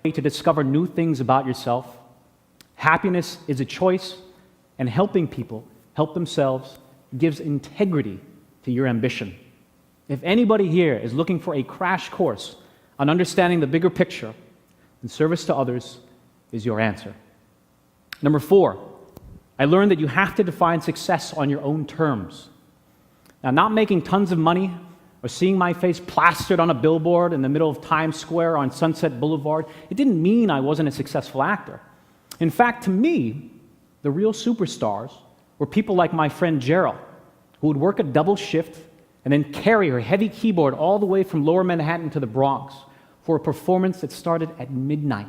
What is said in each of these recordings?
to discover new things about yourself. Happiness is a choice, and helping people help themselves gives integrity to your ambition. If anybody here is looking for a crash course on understanding the bigger picture, then service to others is your answer. Number 4, I learned that you have to define success on your own terms. Now, not making tons of money or seeing my face plastered on a billboard in the middle of Times Square on Sunset Boulevard, it didn't mean I wasn't a successful actor. In fact, to me, the real superstars were people like my friend Gerald, who would work a double shift and then carry her heavy keyboard all the way from Lower Manhattan to the Bronx for a performance that started at midnight.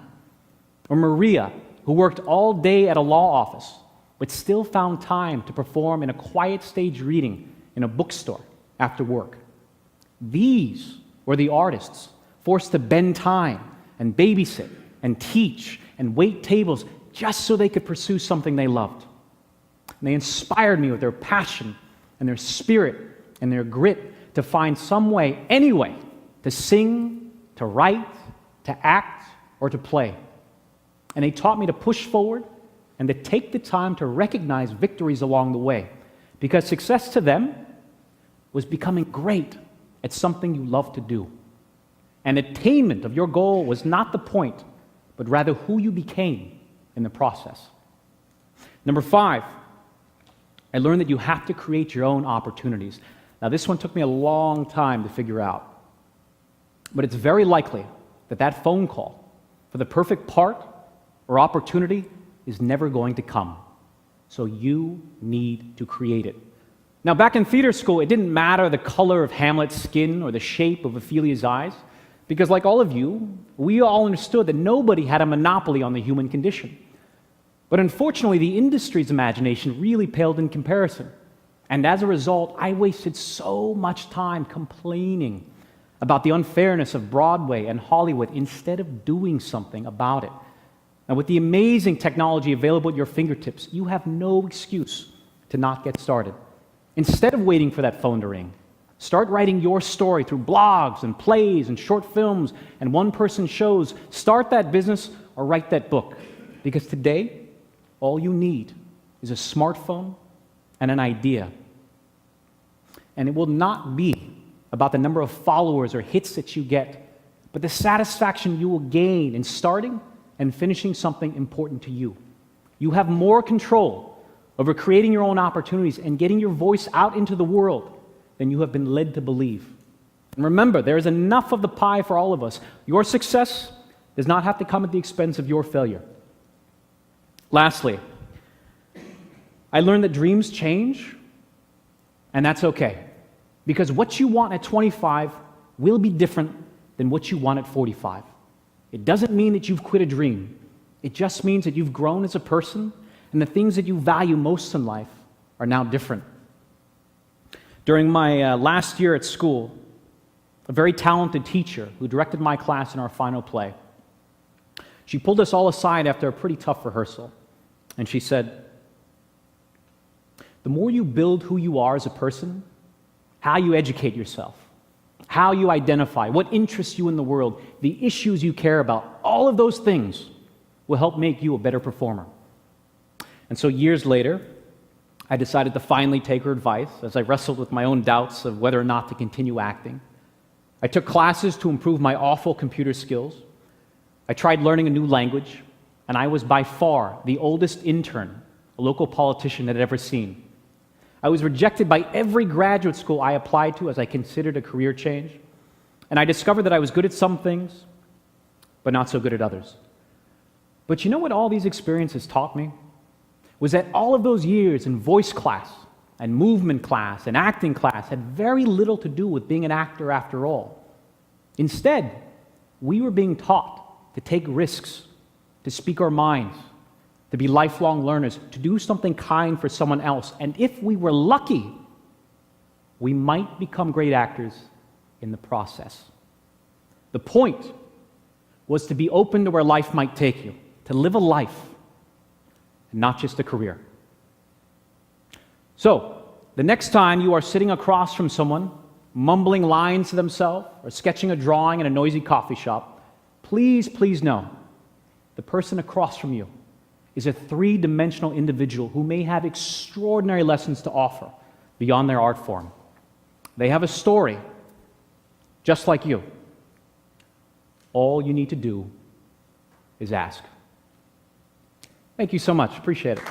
Or Maria, who worked all day at a law office, but still found time to perform in a quiet stage reading in a bookstore after work. These were the artists forced to bend time and babysit and teach and wait tables just so they could pursue something they loved. And they inspired me with their passion and their spirit and their grit to find some way, any way, to sing, to write, to act, or to play. And they taught me to push forward and to take the time to recognize victories along the way, because success to them was becoming great at something you love to do. And attainment of your goal was not the point, but rather who you became in the process. Number 5, I learned that you have to create your own opportunities. Now, this one took me a long time to figure out, but it's very likely that that phone call for the perfect part or opportunity is never going to come. So you need to create it. Now, back in theater school, it didn't matter the color of Hamlet's skin or the shape of Ophelia's eyes, because like all of you, we all understood that nobody had a monopoly on the human condition. But unfortunately, the industry's imagination really paled in comparison. And as a result, I wasted so much time complaining about the unfairness of Broadway and Hollywood instead of doing something about it. Now, with the amazing technology available at your fingertips, you have no excuse to not get started. Instead of waiting for that phone to ring, start writing your story through blogs and plays and short films and one-person shows. Start that business or write that book. Because today, all you need is a smartphone and an idea. And it will not be about the number of followers or hits that you get, but the satisfaction you will gain in starting and finishing something important to you. You have more control over creating your own opportunities and getting your voice out into the world than you have been led to believe. And remember, there is enough of the pie for all of us. Your success does not have to come at the expense of your failure. Lastly, I learned that dreams change, and that's okay. Because what you want at 25 will be different than what you want at 45. It doesn't mean that you've quit a dream. It just means that you've grown as a person, and the things that you value most in life are now different. During my last year at school, a very talented teacher who directed my class in our final play, she pulled us all aside after a pretty tough rehearsal, and she said, "The more you build who you are as a person, how you educate yourself, how you identify, what interests you in the world, the issues you care about, all of those things will help make you a better performer." And so years later, I decided to finally take her advice as I wrestled with my own doubts of whether or not to continue acting. I took classes to improve my awful computer skills. I tried learning a new language, and I was by far the oldest intern a local politician had ever seen. I was rejected by every graduate school I applied to as I considered a career change, and I discovered that I was good at some things, but not so good at others. But you know what all these experiences taught me? Was that all of those years in voice class and movement class and acting class had very little to do with being an actor after all. Instead, we were being taught to take risks, to speak our minds, to be lifelong learners, to do something kind for someone else. And if we were lucky, we might become great actors in the process. The point was to be open to where life might take you, to live a life, and not just a career. So, the next time you are sitting across from someone, mumbling lines to themselves, or sketching a drawing in a noisy coffee shop, please know The person across from you is a three-dimensional individual who may have extraordinary lessons to offer beyond their art form. They have a story, just like you. All you need to do is ask. Thank you so much. Appreciate it.